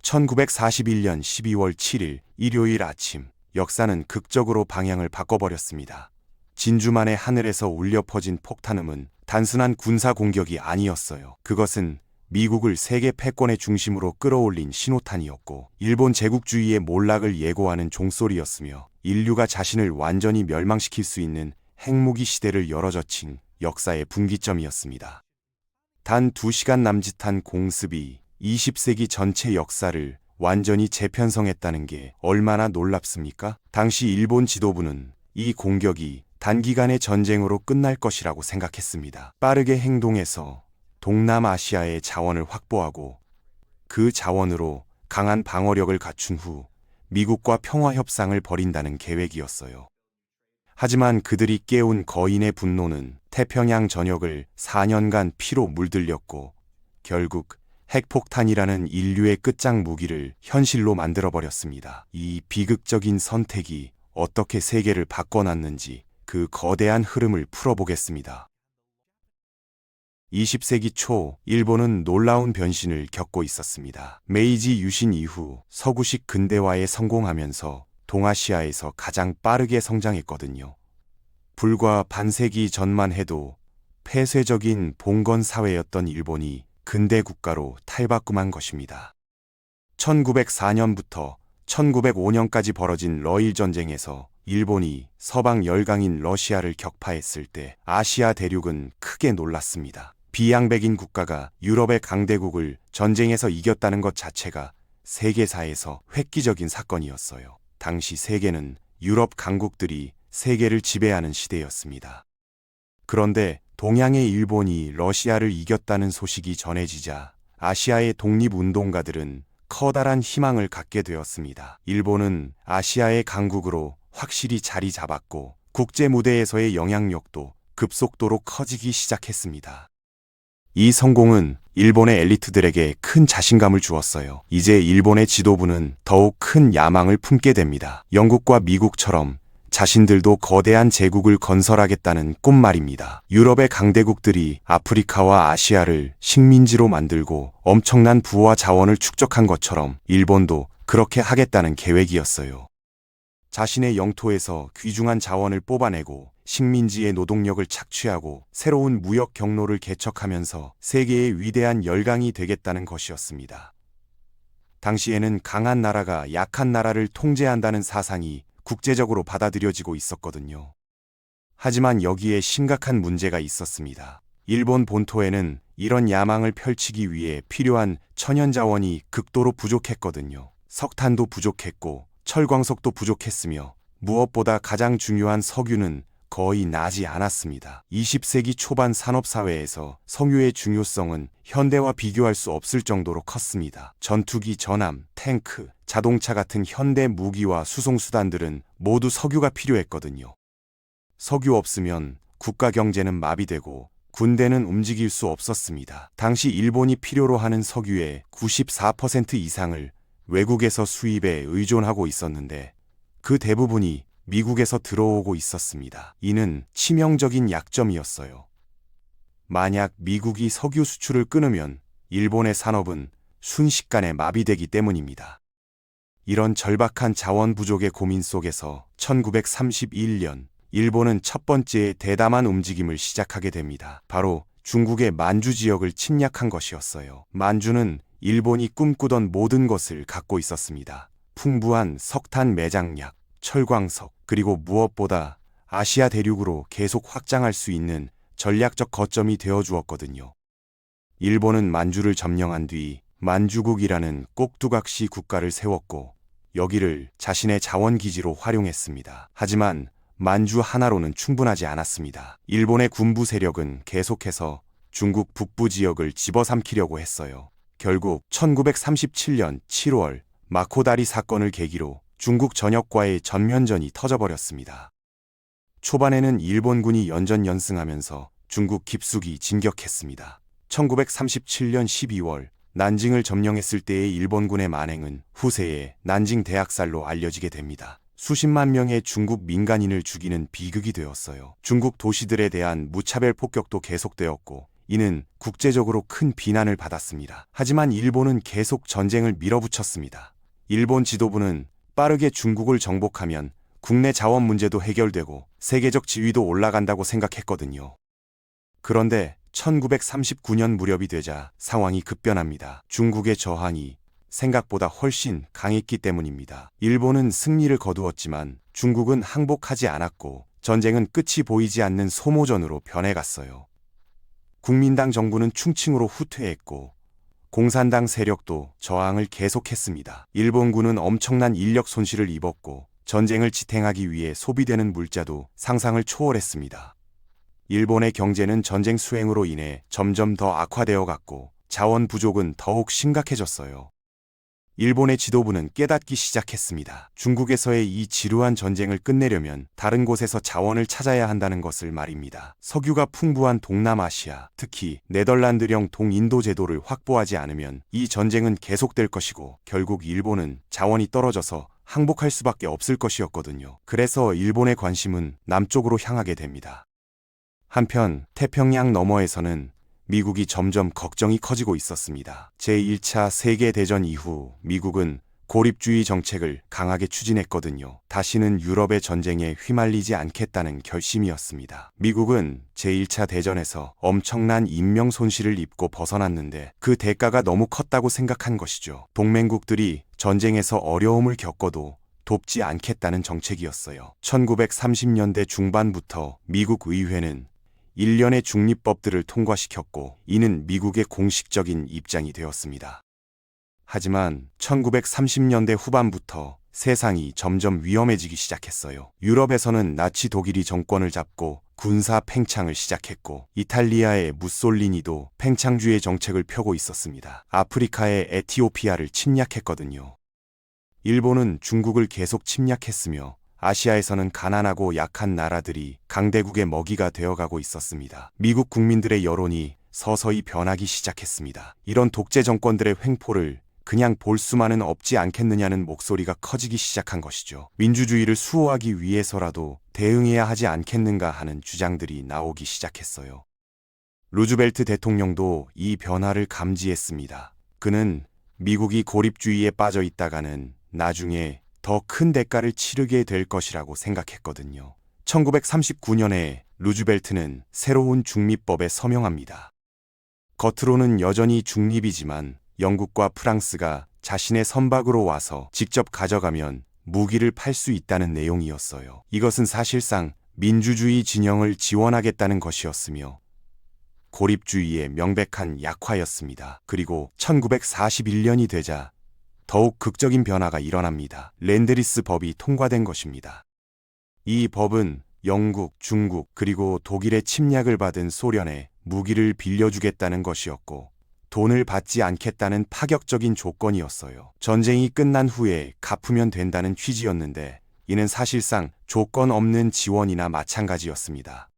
1941년 12월 7일 일요일 아침, 역사는 극적으로 방향을 바꿔버렸습니다. 진주만의 하늘에서 울려 퍼진 폭탄음은 단순한 군사 공격이 아니었어요. 그것은 미국을 세계 패권의 중심으로 끌어올린 신호탄이었고, 일본 제국주의의 몰락을 예고하는 종소리였으며, 인류가 자신을 완전히 멸망시킬 수 있는 핵무기 시대를 열어젖힌 역사의 분기점이었습니다. 단 2시간 남짓한 공습이 20세기 전체 역사를 완전히 재편성했다는 게 얼마나 놀랍습니까? 당시 일본 지도부는 이 공격이 단기간의 전쟁으로 끝날 것이라고 생각했습니다. 빠르게 행동해서 동남아시아의 자원을 확보하고 그 자원으로 강한 방어력을 갖춘 후 미국과 평화 협상을 벌인다는 계획이었어요. 하지만 그들이 깨운 거인의 분노는 태평양 전역을 4년간 피로 물들였고, 결국 핵폭탄이라는 인류의 끝장 무기를 현실로 만들어버렸습니다. 이 비극적인 선택이 어떻게 세계를 바꿔놨는지 그 거대한 흐름을 풀어보겠습니다. 20세기 초 일본은 놀라운 변신을 겪고 있었습니다. 메이지 유신 이후 서구식 근대화에 성공하면서 동아시아에서 가장 빠르게 성장했거든요. 불과 반세기 전만 해도 폐쇄적인 봉건 사회였던 일본이 근대 국가로 탈바꿈한 것입니다. 1904년부터 1905년까지 벌어진 러일 전쟁에서 일본이 서방 열강인 러시아를 격파했을 때 아시아 대륙은 크게 놀랐습니다. 비양백인 국가가 유럽의 강대국을 전쟁에서 이겼다는 것 자체가 세계사에서 획기적인 사건이었어요. 당시 세계는 유럽 강국들이 세계를 지배하는 시대였습니다. 그런데 동양의 일본이 러시아를 이겼다는 소식이 전해지자 아시아의 독립운동가들은 커다란 희망을 갖게 되었습니다. 일본은 아시아의 강국으로 확실히 자리 잡았고, 국제 무대에서의 영향력도 급속도로 커지기 시작했습니다. 이 성공은 일본의 엘리트들에게 큰 자신감을 주었어요. 이제 일본의 지도부는 더욱 큰 야망을 품게 됩니다. 영국과 미국처럼 자신들도 거대한 제국을 건설하겠다는 꿈말입니다. 유럽의 강대국들이 아프리카와 아시아를 식민지로 만들고 엄청난 부와 자원을 축적한 것처럼 일본도 그렇게 하겠다는 계획이었어요. 자신의 영토에서 귀중한 자원을 뽑아내고 식민지의 노동력을 착취하고 새로운 무역 경로를 개척하면서 세계의 위대한 열강이 되겠다는 것이었습니다. 당시에는 강한 나라가 약한 나라를 통제한다는 사상이 국제적으로 받아들여지고 있었거든요. 하지만 여기에 심각한 문제가 있었습니다. 일본 본토에는 이런 야망을 펼치기 위해 필요한 천연자원이 극도로 부족했거든요. 석탄도 부족했고 철광석도 부족했으며, 무엇보다 가장 중요한 석유는 거의 나지 않았습니다. 20세기 초반 산업사회에서 석유의 중요성은 현대와 비교할 수 없을 정도로 컸습니다. 전투기, 전함, 탱크, 자동차 같은 현대 무기와 수송수단들은 모두 석유가 필요했거든요. 석유 없으면 국가 경제는 마비되고 군대는 움직일 수 없었습니다. 당시 일본이 필요로 하는 석유의 94% 이상을 외국에서 수입에 의존하고 있었는데, 그 대부분이 미국에서 들어오고 있었습니다. 이는 치명적인 약점이었어요. 만약 미국이 석유 수출을 끊으면 일본의 산업은 순식간에 마비되기 때문입니다. 이런 절박한 자원 부족의 고민 속에서 1931년 일본은 첫 번째 대담한 움직임을 시작하게 됩니다. 바로 중국의 만주 지역을 침략한 것이었어요. 만주는 일본이 꿈꾸던 모든 것을 갖고 있었습니다. 풍부한 석탄 매장약, 철광석, 그리고 무엇보다 아시아 대륙으로 계속 확장할 수 있는 전략적 거점이 되어주었거든요. 일본은 만주를 점령한 뒤 만주국이라는 꼭두각시 국가를 세웠고, 여기를 자신의 자원기지로 활용했습니다. 하지만 만주 하나로는 충분하지 않았습니다. 일본의 군부 세력은 계속해서 중국 북부 지역을 집어삼키려고 했어요. 결국 1937년 7월 마코다리 사건을 계기로 중국 전역과의 전면전이 터져버렸습니다. 초반에는 일본군이 연전연승하면서 중국 깊숙이 진격했습니다. 1937년 12월 난징을 점령했을 때의 일본군의 만행은 후세에 난징 대학살로 알려지게 됩니다. 수십만 명의 중국 민간인을 죽이는 비극이 되었어요. 중국 도시들에 대한 무차별 폭격도 계속되었고, 이는 국제적으로 큰 비난을 받았습니다. 하지만 일본은 계속 전쟁을 밀어붙였습니다. 일본 지도부는 빠르게 중국을 정복하면 국내 자원 문제도 해결되고 세계적 지위도 올라간다고 생각했거든요. 그런데 1939년 무렵이 되자 상황이 급변합니다. 중국의 저항이 생각보다 훨씬 강했기 때문입니다. 일본은 승리를 거두었지만 중국은 항복하지 않았고 전쟁은 끝이 보이지 않는 소모전으로 변해갔어요. 국민당 정부는 충칭으로 후퇴했고 공산당 세력도 저항을 계속했습니다. 일본군은 엄청난 인력 손실을 입었고 전쟁을 지탱하기 위해 소비되는 물자도 상상을 초월했습니다. 일본의 경제는 전쟁 수행으로 인해 점점 더 악화되어 갔고 자원 부족은 더욱 심각해졌어요. 일본의 지도부는 깨닫기 시작했습니다. 중국에서의 이 지루한 전쟁을 끝내려면 다른 곳에서 자원을 찾아야 한다는 것을 말입니다. 석유가 풍부한 동남아시아, 특히 네덜란드령 동인도 제도를 확보하지 않으면 이 전쟁은 계속될 것이고 결국 일본은 자원이 떨어져서 항복할 수밖에 없을 것이었거든요. 그래서 일본의 관심은 남쪽으로 향하게 됩니다. 한편 태평양 너머에서는 미국이 점점 걱정이 커지고 있었습니다. 제1차 세계대전 이후 미국은 고립주의 정책을 강하게 추진했거든요. 다시는 유럽의 전쟁에 휘말리지 않겠다는 결심이었습니다. 미국은 제1차 대전에서 엄청난 인명 손실을 입고 벗어났는데 그 대가가 너무 컸다고 생각한 것이죠. 동맹국들이 전쟁에서 어려움을 겪어도 돕지 않겠다는 정책이었어요. 1930년대 중반부터 미국 의회는 일련의 중립법들을 통과시켰고 이는 미국의 공식적인 입장이 되었습니다. 하지만 1930년대 후반부터 세상이 점점 위험해지기 시작했어요. 유럽에서는 나치 독일이 정권을 잡고 군사 팽창을 시작했고 이탈리아의 무솔리니도 팽창주의 정책을 펴고 있었습니다. 아프리카의 에티오피아를 침략했거든요. 일본은 중국을 계속 침략했으며 아시아에서는 가난하고 약한 나라들이 강대국의 먹이가 되어가고 있었습니다. 미국 국민들의 여론이 서서히 변하기 시작했습니다. 이런 독재 정권들의 횡포를 그냥 볼 수만은 없지 않겠느냐는 목소리가 커지기 시작한 것이죠. 민주주의를 수호하기 위해서라도 대응해야 하지 않겠는가 하는 주장들이 나오기 시작했어요. 루즈벨트 대통령도 이 변화를 감지했습니다. 그는 미국이 고립주의에 빠져 있다가는 나중에 더 큰 대가를 치르게 될 것이라고 생각했거든요. 1939년에 루즈벨트는 새로운 중립법에 서명합니다. 겉으로는 여전히 중립이지만 영국과 프랑스가 자신의 선박으로 와서 직접 가져가면 무기를 팔 수 있다는 내용이었어요. 이것은 사실상 민주주의 진영을 지원하겠다는 것이었으며 고립주의의 명백한 약화였습니다. 그리고 1941년이 되자 더욱 극적인 변화가 일어납니다. 랜드리스 법이 통과된 것입니다. 이 법은 영국, 중국, 그리고 독일의 침략을 받은 소련에 무기를 빌려주겠다는 것이었고 돈을 받지 않겠다는 파격적인 조건이었어요. 전쟁이 끝난 후에 갚으면 된다는 취지였는데 이는 사실상 조건 없는 지원이나 마찬가지였습니다.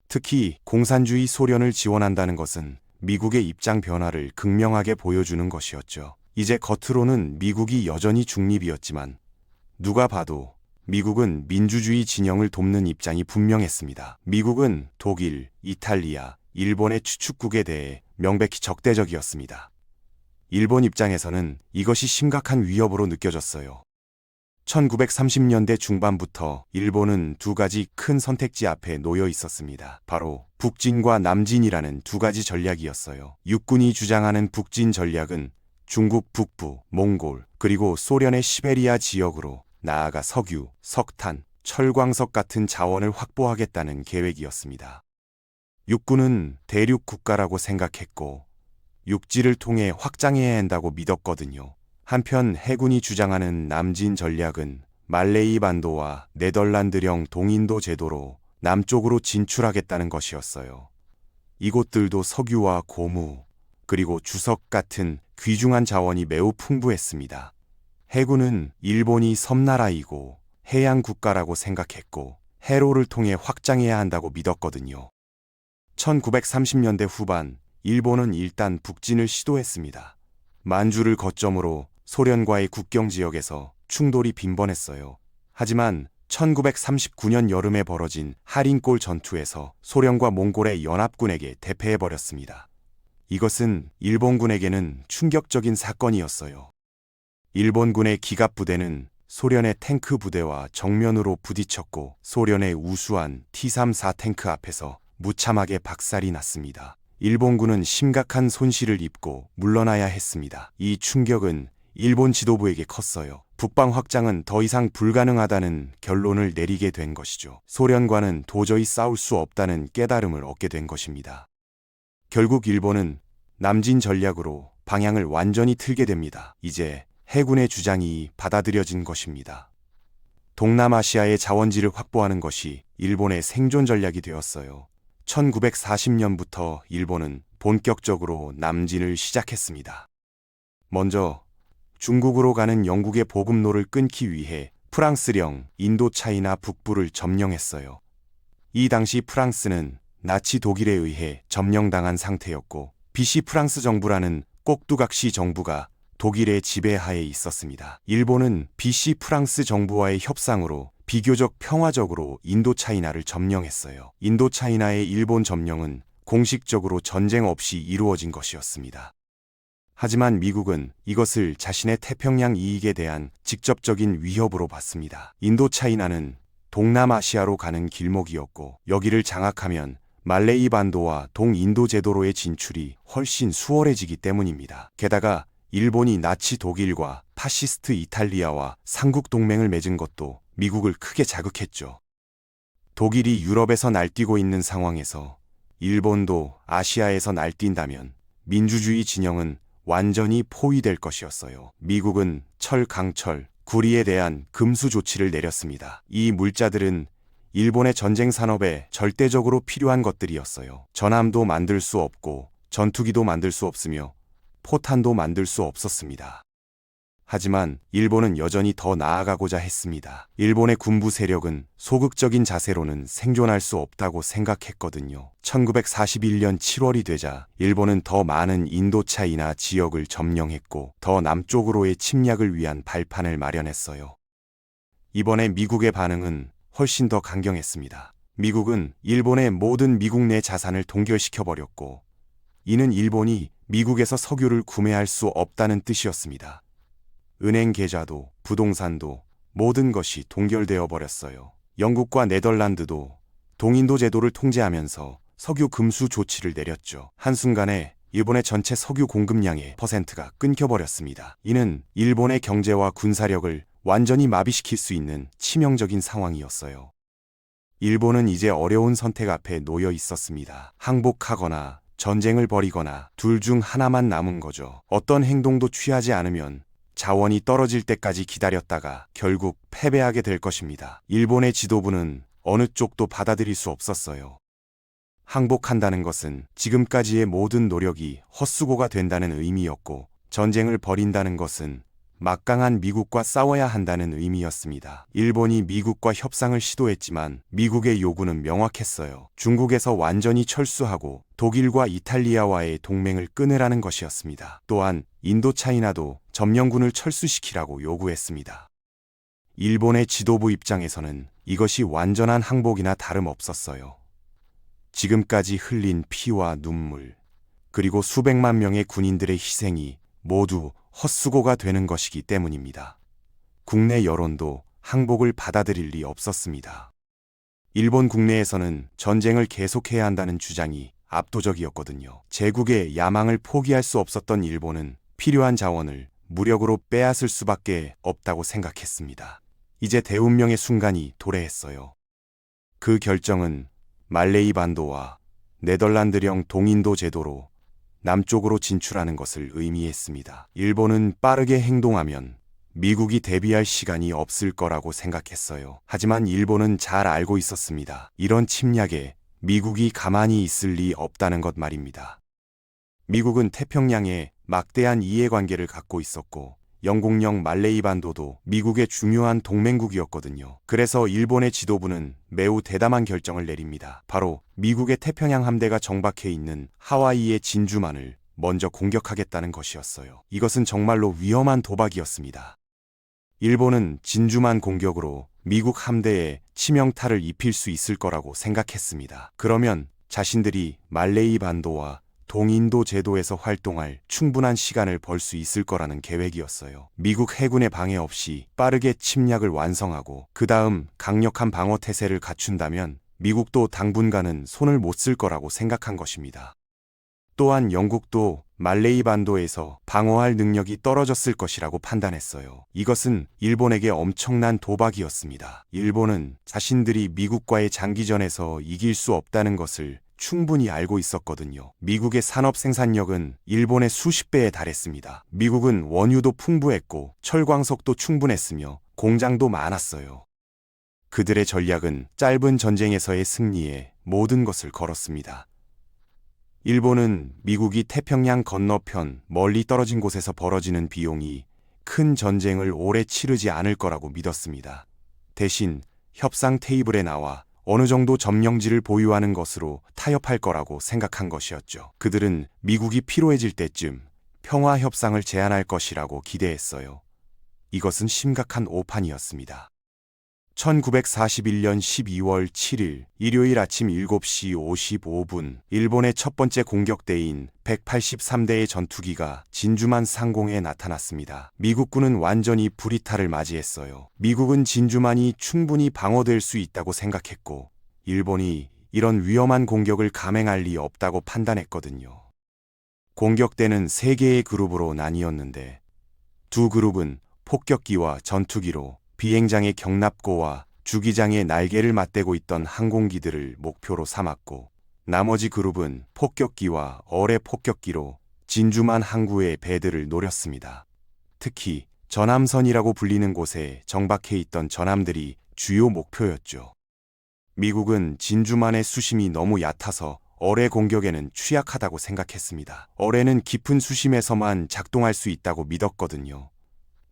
특히 공산주의 소련을 지원한다는 것은 미국의 입장 변화를 극명하게 보여주는 것이었죠. 이제 겉으로는 미국이 여전히 중립이었지만 누가 봐도 미국은 민주주의 진영을 돕는 입장이 분명했습니다. 미국은 독일, 이탈리아, 일본의 추축국에 대해 명백히 적대적이었습니다. 일본 입장에서는 이것이 심각한 위협으로 느껴졌어요. 1930년대 중반부터 일본은 두 가지 큰 선택지 앞에 놓여 있었습니다. 바로 북진과 남진이라는 두 가지 전략이었어요. 육군이 주장하는 북진 전략은 중국 북부, 몽골, 그리고 소련의 시베리아 지역으로 나아가 석유, 석탄, 철광석 같은 자원을 확보하겠다는 계획이었습니다. 육군은 대륙 국가라고 생각했고 육지를 통해 확장해야 한다고 믿었거든요. 한편 해군이 주장하는 남진 전략은 말레이 반도와 네덜란드령 동인도 제도로 남쪽으로 진출하겠다는 것이었어요. 이곳들도 석유와 고무, 그리고 주석 같은 귀중한 자원이 매우 풍부했습니다. 해군은 일본이 섬나라이고 해양 국가라고 생각했고 해로를 통해 확장해야 한다고 믿었거든요. 1930년대 후반 일본은 일단 북진을 시도했습니다. 만주를 거점으로 소련과의 국경 지역에서 충돌이 빈번했어요. 하지만 1939년 여름에 벌어진 하린골 전투에서 소련과 몽골의 연합군에게 대패해버렸습니다. 이것은 일본군에게는 충격적인 사건이었어요. 일본군의 기갑부대는 소련의 탱크 부대와 정면으로 부딪혔고 소련의 우수한 T-34 탱크 앞에서 무참하게 박살이 났습니다. 일본군은 심각한 손실을 입고 물러나야 했습니다. 이 충격은 일본 지도부에게 컸어요. 북방 확장은 더 이상 불가능하다는 결론을 내리게 된 것이죠. 소련과는 도저히 싸울 수 없다는 깨달음을 얻게 된 것입니다. 결국 일본은 남진 전략으로 방향을 완전히 틀게 됩니다. 이제 해군의 주장이 받아들여진 것입니다. 동남아시아의 자원지를 확보하는 것이 일본의 생존 전략이 되었어요. 1940년부터 일본은 본격적으로 남진을 시작했습니다. 먼저 중국으로 가는 영국의 보급로를 끊기 위해 프랑스령 인도차이나 북부를 점령했어요. 이 당시 프랑스는 나치 독일에 의해 점령당한 상태였고 비시 프랑스 정부라는 꼭두각시 정부가 독일의 지배하에 있었습니다. 일본은 비시 프랑스 정부와의 협상으로 비교적 평화적으로 인도차이나를 점령했어요. 인도차이나의 일본 점령은 공식적으로 전쟁 없이 이루어진 것이었습니다. 하지만 미국은 이것을 자신의 태평양 이익에 대한 직접적인 위협으로 봤습니다. 인도차이나는 동남아시아로 가는 길목이었고 여기를 장악하면 말레이 반도와 동인도 제도로의 진출이 훨씬 수월해지기 때문입니다. 게다가 일본이 나치 독일과 파시스트 이탈리아와 삼국 동맹을 맺은 것도 미국을 크게 자극했죠. 독일이 유럽에서 날뛰고 있는 상황에서 일본도 아시아에서 날뛴다면 민주주의 진영은 완전히 포위될 것이었어요. 미국은 철, 강철, 구리에 대한 금수 조치를 내렸습니다. 이 물자들은 일본의 전쟁 산업에 절대적으로 필요한 것들이었어요. 전함도 만들 수 없고 전투기도 만들 수 없으며 포탄도 만들 수 없었습니다. 하지만 일본은 여전히 더 나아가고자 했습니다. 일본의 군부 세력은 소극적인 자세로는 생존할 수 없다고 생각했거든요. 1941년 7월이 되자 일본은 더 많은 인도차이나 지역을 점령했고 더 남쪽으로의 침략을 위한 발판을 마련했어요. 이번에 미국의 반응은 훨씬 더 강경했습니다. 미국은 일본의 모든 미국 내 자산을 동결시켜버렸고 이는 일본이 미국에서 석유를 구매할 수 없다는 뜻이었습니다. 은행 계좌도 부동산도 모든 것이 동결되어 버렸어요. 영국과 네덜란드도 동인도 제도를 통제하면서 석유 금수 조치를 내렸죠. 한순간에 일본의 전체 석유 공급량의 퍼센트가 끊겨버렸습니다. 이는 일본의 경제와 군사력을 완전히 마비시킬 수 있는 치명적인 상황이었어요. 일본은 이제 어려운 선택 앞에 놓여 있었습니다. 항복하거나 전쟁을 벌이거나 둘 중 하나만 남은 거죠. 어떤 행동도 취하지 않으면 자원이 떨어질 때까지 기다렸다가 결국 패배하게 될 것입니다. 일본의 지도부는 어느 쪽도 받아들일 수 없었어요. 항복한다는 것은 지금까지의 모든 노력이 헛수고가 된다는 의미였고 전쟁을 벌인다는 것은 막강한 미국과 싸워야 한다는 의미였습니다. 일본이 미국과 협상을 시도했지만 미국의 요구는 명확했어요. 중국에서 완전히 철수하고 독일과 이탈리아와의 동맹을 끊으라는 것이었습니다. 또한 인도차이나도 점령군을 철수시키라고 요구했습니다. 일본의 지도부 입장에서는 이것이 완전한 항복이나 다름없었어요. 지금까지 흘린 피와 눈물, 그리고 수백만 명의 군인들의 희생이 모두 헛수고가 되는 것이기 때문입니다. 국내 여론도 항복을 받아들일 리 없었습니다. 일본 국내에서는 전쟁을 계속해야 한다는 주장이 압도적이었거든요. 제국의 야망을 포기할 수 없었던 일본은 필요한 자원을 무력으로 빼앗을 수밖에 없다고 생각했습니다. 이제 대운명의 순간이 도래했어요. 그 결정은 말레이 반도와 네덜란드령 동인도 제도로 남쪽으로 진출하는 것을 의미했습니다. 일본은 빠르게 행동하면 미국이 대비할 시간이 없을 거라고 생각했어요. 하지만 일본은 잘 알고 있었습니다. 이런 침략에 미국이 가만히 있을 리 없다는 것 말입니다. 미국은 태평양에 막대한 이해관계를 갖고 있었고 영국령 말레이 반도도 미국의 중요한 동맹국이었거든요. 그래서 일본의 지도부는 매우 대담한 결정을 내립니다. 바로 미국의 태평양 함대가 정박해 있는 하와이의 진주만을 먼저 공격하겠다는 것이었어요. 이것은 정말로 위험한 도박이었습니다. 일본은 진주만 공격으로 미국 함대에 치명타를 입힐 수 있을 거라고 생각했습니다. 그러면 자신들이 말레이 반도와 동인도 제도에서 활동할 충분한 시간을 벌 수 있을 거라는 계획이었어요. 미국 해군의 방해 없이 빠르게 침략을 완성하고 그 다음 강력한 방어 태세를 갖춘다면 미국도 당분간은 손을 못 쓸 거라고 생각한 것입니다. 또한 영국도 말레이 반도에서 방어할 능력이 떨어졌을 것이라고 판단했어요. 이것은 일본에게 엄청난 도박이었습니다. 일본은 자신들이 미국과의 장기전에서 이길 수 없다는 것을 충분히 알고 있었거든요. 미국의 산업 생산력은 일본의 수십 배에 달했습니다. 미국은 원유도 풍부했고 철광석도 충분했으며 공장도 많았어요. 그들의 전략은 짧은 전쟁에서의 승리에 모든 것을 걸었습니다. 일본은 미국이 태평양 건너편 멀리 떨어진 곳에서 벌어지는 비용이 큰 전쟁을 오래 치르지 않을 거라고 믿었습니다. 대신 협상 테이블에 나와 어느 정도 점령지를 보유하는 것으로 타협할 거라고 생각한 것이었죠. 그들은 미국이 피로해질 때쯤 평화 협상을 제안할 것이라고 기대했어요. 이것은 심각한 오판이었습니다. 1941년 12월 7일 일요일 아침 7시 55분 일본의 첫 번째 공격대인 183대의 전투기가 진주만 상공에 나타났습니다. 미국군은 완전히 불이탈을 맞이했어요. 미국은 진주만이 충분히 방어될 수 있다고 생각했고 일본이 이런 위험한 공격을 감행할 리 없다고 판단했거든요. 공격대는 3개의 그룹으로 나뉘었는데 두 그룹은 폭격기와 전투기로 비행장의 경납고와 주기장의 날개를 맞대고 있던 항공기들을 목표로 삼았고 나머지 그룹은 폭격기와 어뢰 폭격기로 진주만 항구의 배들을 노렸습니다. 특히 전함선이라고 불리는 곳에 정박해 있던 전함들이 주요 목표였죠. 미국은 진주만의 수심이 너무 얕아서 어뢰 공격에는 취약하다고 생각했습니다. 어뢰는 깊은 수심에서만 작동할 수 있다고 믿었거든요.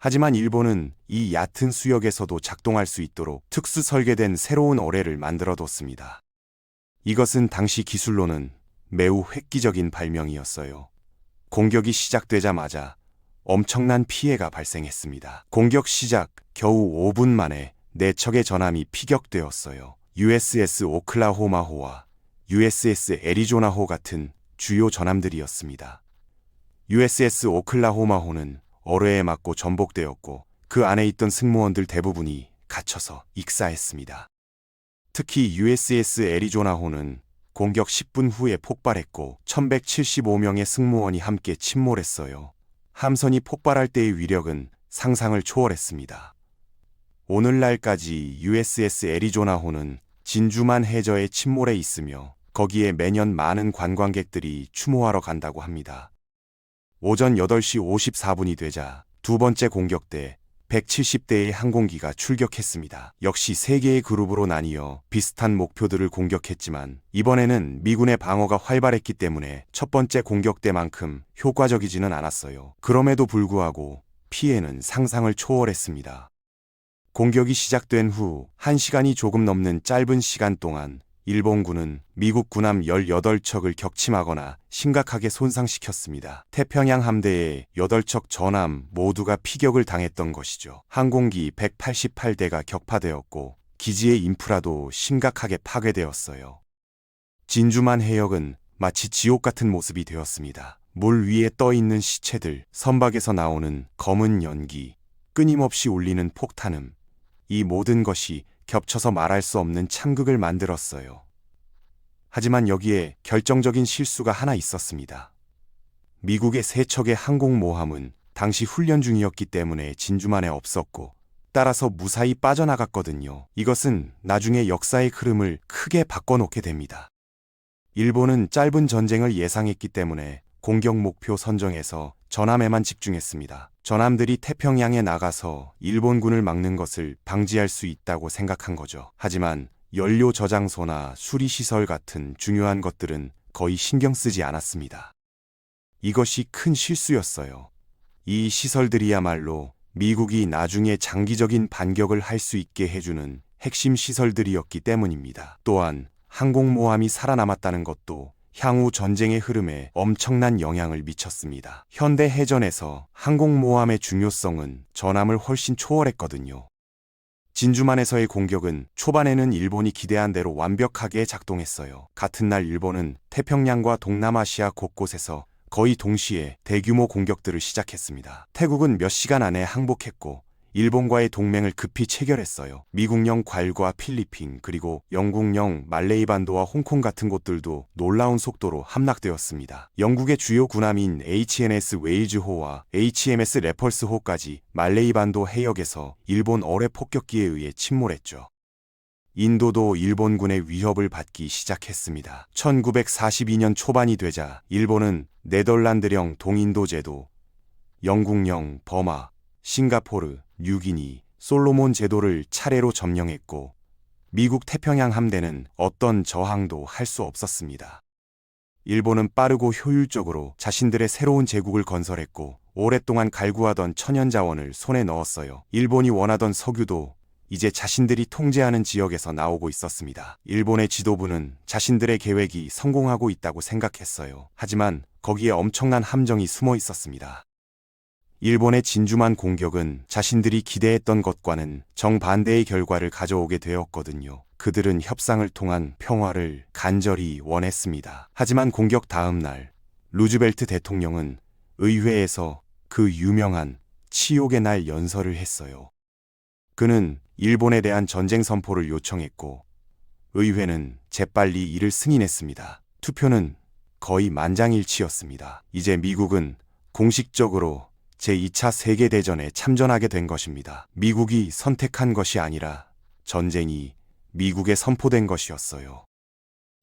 하지만 일본은 이 얕은 수역에서도 작동할 수 있도록 특수 설계된 새로운 어뢰를 만들어뒀습니다. 이것은 당시 기술로는 매우 획기적인 발명이었어요. 공격이 시작되자마자 엄청난 피해가 발생했습니다. 공격 시작 겨우 5분 만에 4척의 전함이 피격되었어요. USS 오클라호마호와 USS 애리조나호 같은 주요 전함들이었습니다. USS 오클라호마호는 어뢰에 맞고 전복되었고 그 안에 있던 승무원들 대부분이 갇혀서 익사했습니다. 특히 USS 애리조나호는 공격 10분 후에 폭발했고 1175명의 승무원이 함께 침몰했어요. 함선이 폭발할 때의 위력은 상상을 초월했습니다. 오늘날까지 USS 애리조나호는 진주만 해저에 침몰해 있으며 거기에 매년 많은 관광객들이 추모하러 간다고 합니다. 오전 8시 54분이 되자 두 번째 공격대 170대의 항공기가 출격했습니다. 역시 3개의 그룹으로 나뉘어 비슷한 목표들을 공격했지만 이번에는 미군의 방어가 활발했기 때문에 첫 번째 공격대만큼 효과적이지는 않았어요. 그럼에도 불구하고 피해는 상상을 초월했습니다. 공격이 시작된 후 1시간이 조금 넘는 짧은 시간 동안 일본군은 미국 군함 18척을 격침하거나 심각하게 손상시켰습니다. 태평양 함대의 8척 전함 모두가 피격을 당했던 것이죠. 항공기 188대가 격파되었고 기지의 인프라도 심각하게 파괴되었어요. 진주만 해역은 마치 지옥 같은 모습이 되었습니다. 물 위에 떠 있는 시체들, 선박에서 나오는 검은 연기, 끊임없이 울리는 폭탄음, 이 모든 것이 겹쳐서 말할 수 없는 참극을 만들었어요. 하지만 여기에 결정적인 실수가 하나 있었습니다. 미국의 3척의 항공모함은 당시 훈련 중이었기 때문에 진주만에 없었고 따라서 무사히 빠져나갔거든요. 이것은 나중에 역사의 흐름을 크게 바꿔놓게 됩니다. 일본은 짧은 전쟁을 예상했기 때문에 공격 목표 선정에서 전함에만 집중했습니다. 전함들이 태평양에 나가서 일본군을 막는 것을 방지할 수 있다고 생각한 거죠. 하지만 연료 저장소나 수리시설 같은 중요한 것들은 거의 신경 쓰지 않았습니다. 이것이 큰 실수였어요. 이 시설들이야말로 미국이 나중에 장기적인 반격을 할 수 있게 해주는 핵심 시설들이었기 때문입니다. 또한 항공모함이 살아남았다는 것도 향후 전쟁의 흐름에 엄청난 영향을 미쳤습니다. 현대 해전에서 항공모함의 중요성은 전함을 훨씬 초월했거든요. 진주만에서의 공격은 초반에는 일본이 기대한 대로 완벽하게 작동했어요. 같은 날 일본은 태평양과 동남아시아 곳곳에서 거의 동시에 대규모 공격들을 시작했습니다. 태국은 몇 시간 안에 항복했고 일본과의 동맹을 급히 체결했어요. 미국령 괄과 필리핀 그리고 영국령 말레이반도와 홍콩 같은 곳들도 놀라운 속도로 함락되었습니다. 영국의 주요 군함인 HMS 웨일즈호와 HMS 레펄스호까지 말레이반도 해역에서 일본 어뢰 폭격기에 의해 침몰했죠. 인도도 일본군의 위협을 받기 시작했습니다. 1942년 초반이 되자 일본은 네덜란드령 동인도 제도, 영국령 버마, 싱가포르, 뉴기니, 솔로몬 제도를 차례로 점령했고 미국 태평양 함대는 어떤 저항도 할 수 없었습니다. 일본은 빠르고 효율적으로 자신들의 새로운 제국을 건설했고 오랫동안 갈구하던 천연자원을 손에 넣었어요. 일본이 원하던 석유도 이제 자신들이 통제하는 지역에서 나오고 있었습니다. 일본의 지도부는 자신들의 계획이 성공하고 있다고 생각했어요. 하지만 거기에 엄청난 함정이 숨어 있었습니다. 일본의 진주만 공격은 자신들이 기대했던 것과는 정반대의 결과를 가져오게 되었거든요. 그들은 협상을 통한 평화를 간절히 원했습니다. 하지만 공격 다음 날 루즈벨트 대통령은 의회에서 그 유명한 치욕의 날 연설을 했어요. 그는 일본에 대한 전쟁 선포를 요청했고 의회는 재빨리 이를 승인했습니다. 투표는 거의 만장일치였습니다. 이제 미국은 공식적으로 제2차 세계대전에 참전하게 된 것입니다. 미국이 선택한 것이 아니라 전쟁이 미국에 선포된 것이었어요.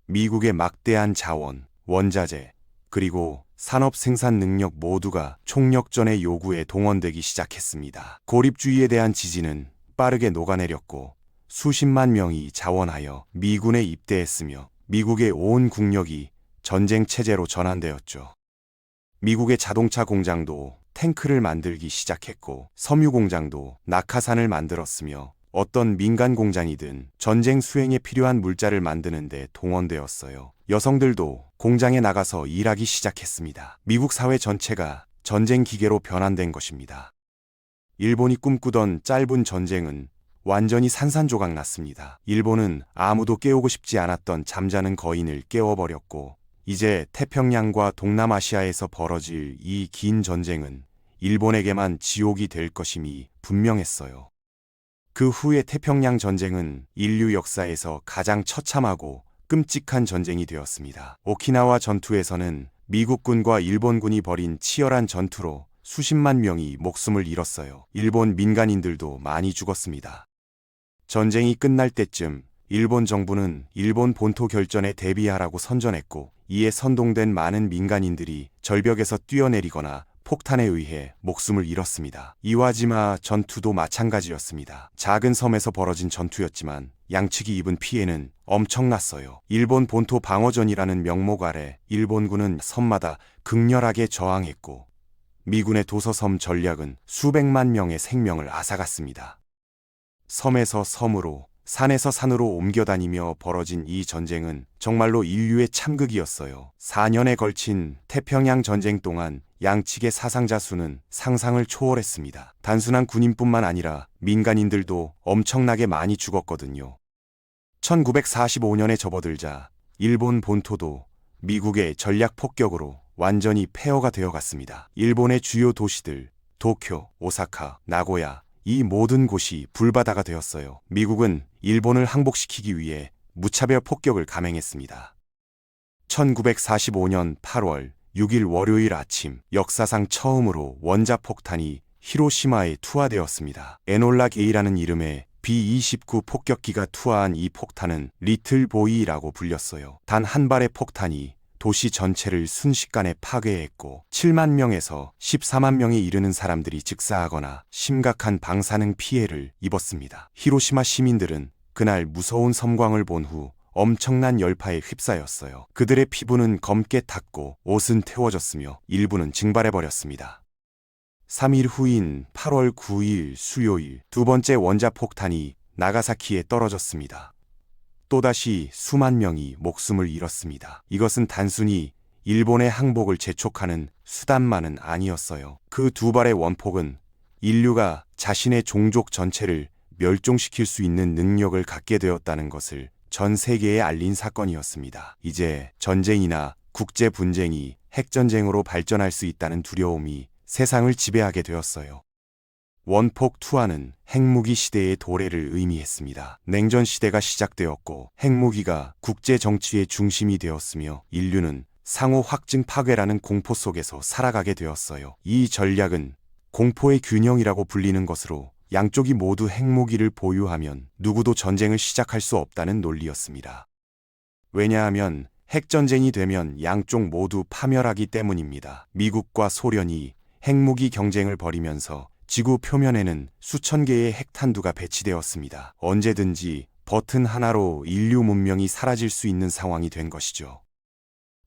미국의 막대한 자원, 원자재, 그리고 산업 생산 능력 모두가 총력전의 요구에 동원되기 시작했습니다. 고립주의에 대한 지지는 빠르게 녹아내렸고 수십만 명이 자원하여 미군에 입대했으며 미국의 온 국력이 전쟁 체제로 전환되었죠. 미국의 자동차 공장도 탱크를 만들기 시작했고 섬유 공장도 낙하산을 만들었으며 어떤 민간 공장이든 전쟁 수행에 필요한 물자를 만드는 데 동원되었어요. 여성들도 공장에 나가서 일하기 시작했습니다. 미국 사회 전체가 전쟁 기계로 변환된 것입니다. 일본이 꿈꾸던 짧은 전쟁은 완전히 산산조각 났습니다. 일본은 아무도 깨우고 싶지 않았던 잠자는 거인을 깨워버렸고 이제 태평양과 동남아시아에서 벌어질 이 긴 전쟁은 일본에게만 지옥이 될 것임이 분명했어요. 그 후의 태평양 전쟁은 인류 역사에서 가장 처참하고 끔찍한 전쟁이 되었습니다. 오키나와 전투에서는 미국군과 일본군이 벌인 치열한 전투로 수십만 명이 목숨을 잃었어요. 일본 민간인들도 많이 죽었습니다. 전쟁이 끝날 때쯤 일본 정부는 일본 본토 결전에 대비하라고 선전했고 이에 선동된 많은 민간인들이 절벽에서 뛰어내리거나 폭탄에 의해 목숨을 잃었습니다. 이와지마 전투도 마찬가지였습니다. 작은 섬에서 벌어진 전투였지만 양측이 입은 피해는 엄청났어요. 일본 본토 방어전이라는 명목 아래 일본군은 섬마다 극렬하게 저항했고 미군의 도서섬 전략은 수백만 명의 생명을 앗아갔습니다. 섬에서 섬으로, 산에서 산으로 옮겨다니며 벌어진 이 전쟁은 정말로 인류의 참극이었어요. 4년에 걸친 태평양 전쟁 동안 양측의 사상자 수는 상상을 초월했습니다. 단순한 군인뿐만 아니라 민간인들도 엄청나게 많이 죽었거든요. 1945년에 접어들자 일본 본토도 미국의 전략 폭격으로 완전히 폐허가 되어갔습니다. 일본의 주요 도시들, 도쿄, 오사카, 나고야, 이 모든 곳이 불바다가 되었어요. 미국은 일본을 항복시키기 위해 무차별 폭격을 감행했습니다. 1945년 8월 6일 월요일 아침 역사상 처음으로 원자폭탄이 히로시마에 투하되었습니다. 에놀라 게이라는 이름의 B-29 폭격기가 투하한 이 폭탄은 리틀 보이라고 불렸어요. 단 한 발의 폭탄이 도시 전체를 순식간에 파괴했고 7만 명에서 14만 명에 이르는 사람들이 즉사하거나 심각한 방사능 피해를 입었습니다. 히로시마 시민들은 그날 무서운 섬광을 본 후 엄청난 열파에 휩싸였어요. 그들의 피부는 검게 탔고 옷은 태워졌으며 일부는 증발해버렸습니다. 3일 후인 8월 9일 수요일 두 번째 원자폭탄이 나가사키에 떨어졌습니다. 또다시 수만 명이 목숨을 잃었습니다. 이것은 단순히 일본의 항복을 재촉하는 수단만은 아니었어요. 그 두 발의 원폭은 인류가 자신의 종족 전체를 멸종시킬 수 있는 능력을 갖게 되었다는 것을 전 세계에 알린 사건이었습니다. 이제 전쟁이나 국제 분쟁이 핵전쟁으로 발전할 수 있다는 두려움이 세상을 지배하게 되었어요. 원폭 투하는 핵무기 시대의 도래를 의미했습니다. 냉전 시대가 시작되었고 핵무기가 국제 정치의 중심이 되었으며 인류는 상호 확증 파괴라는 공포 속에서 살아가게 되었어요. 이 전략은 공포의 균형이라고 불리는 것으로 양쪽이 모두 핵무기를 보유하면 누구도 전쟁을 시작할 수 없다는 논리였습니다. 왜냐하면 핵전쟁이 되면 양쪽 모두 파멸하기 때문입니다. 미국과 소련이 핵무기 경쟁을 벌이면서 지구 표면에는 수천 개의 핵탄두가 배치되었습니다. 언제든지 버튼 하나로 인류 문명이 사라질 수 있는 상황이 된 것이죠.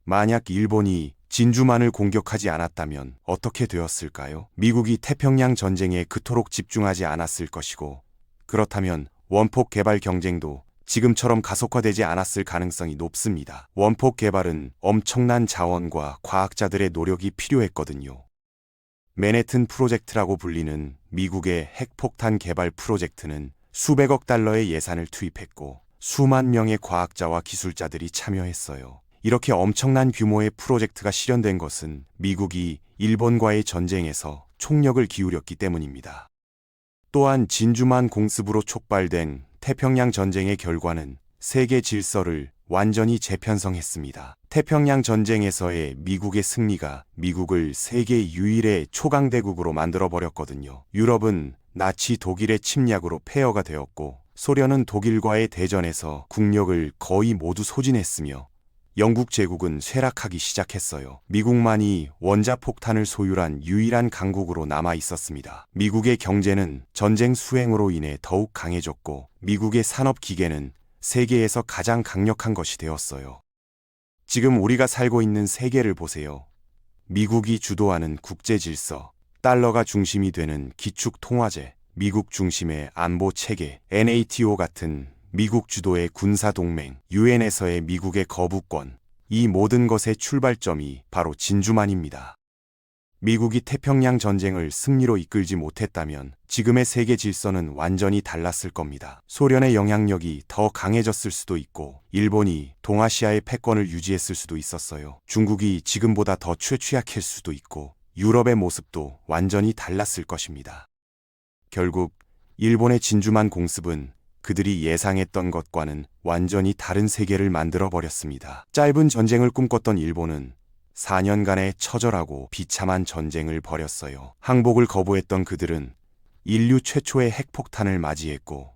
만약 일본이 진주만을 공격하지 않았다면 어떻게 되었을까요? 미국이 태평양 전쟁에 그토록 집중하지 않았을 것이고, 그렇다면 원폭 개발 경쟁도 지금처럼 가속화되지 않았을 가능성이 높습니다. 원폭 개발은 엄청난 자원과 과학자들의 노력이 필요했거든요. 맨해튼 프로젝트라고 불리는 미국의 핵폭탄 개발 프로젝트는 수백억 달러의 예산을 투입했고 수만 명의 과학자와 기술자들이 참여했어요. 이렇게 엄청난 규모의 프로젝트가 실현된 것은 미국이 일본과의 전쟁에서 총력을 기울였기 때문입니다. 또한 진주만 공습으로 촉발된 태평양 전쟁의 결과는 세계 질서를 완전히 재편성했습니다. 태평양 전쟁에서의 미국의 승리가 미국을 세계 유일의 초강대국으로 만들어버렸거든요. 유럽은 나치 독일의 침략으로 폐허가 되었고 소련은 독일과의 대전에서 국력을 거의 모두 소진했으며 영국 제국은 쇠락하기 시작했어요. 미국만이 원자폭탄을 소유한 유일한 강국으로 남아 있었습니다. 미국의 경제는 전쟁 수행으로 인해 더욱 강해졌고 미국의 산업 기계는 세계에서 가장 강력한 것이 되었어요. 지금 우리가 살고 있는 세계를 보세요. 미국이 주도하는 국제 질서, 달러가 중심이 되는 기축 통화제, 미국 중심의 안보 체계, NATO 같은 미국 주도의 군사동맹, UN에서의 미국의 거부권, 이 모든 것의 출발점이 바로 진주만입니다. 미국이 태평양 전쟁을 승리로 이끌지 못했다면 지금의 세계 질서는 완전히 달랐을 겁니다. 소련의 영향력이 더 강해졌을 수도 있고 일본이 동아시아의 패권을 유지했을 수도 있었어요. 중국이 지금보다 더 취약했을 수도 있고 유럽의 모습도 완전히 달랐을 것입니다. 결국 일본의 진주만 공습은 그들이 예상했던 것과는 완전히 다른 세계를 만들어버렸습니다. 짧은 전쟁을 꿈꿨던 일본은 4년간의 처절하고 비참한 전쟁을 벌였어요. 항복을 거부했던 그들은 인류 최초의 핵폭탄을 맞이했고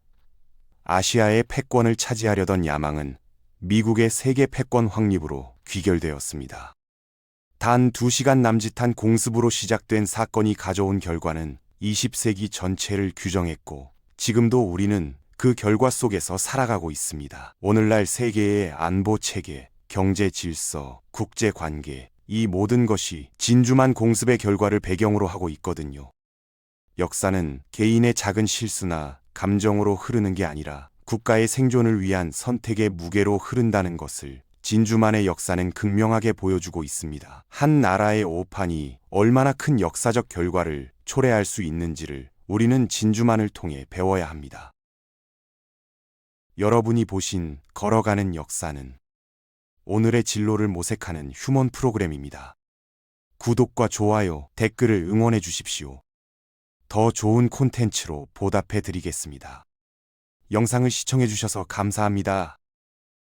아시아의 패권을 차지하려던 야망은 미국의 세계 패권 확립으로 귀결되었습니다. 단 2시간 남짓한 공습으로 시작된 사건이 가져온 결과는 20세기 전체를 규정했고 지금도 우리는 그 결과 속에서 살아가고 있습니다. 오늘날 세계의 안보 체계, 경제 질서, 국제 관계, 이 모든 것이 진주만 공습의 결과를 배경으로 하고 있거든요. 역사는 개인의 작은 실수나 감정으로 흐르는 게 아니라 국가의 생존을 위한 선택의 무게로 흐른다는 것을 진주만의 역사는 극명하게 보여주고 있습니다. 한 나라의 오판이 얼마나 큰 역사적 결과를 초래할 수 있는지를 우리는 진주만을 통해 배워야 합니다. 여러분이 보신 걸어가는 역사는 오늘의 진로를 모색하는 휴먼 프로그램입니다. 구독과 좋아요, 댓글을 응원해 주십시오. 더 좋은 콘텐츠로 보답해 드리겠습니다. 영상을 시청해 주셔서 감사합니다.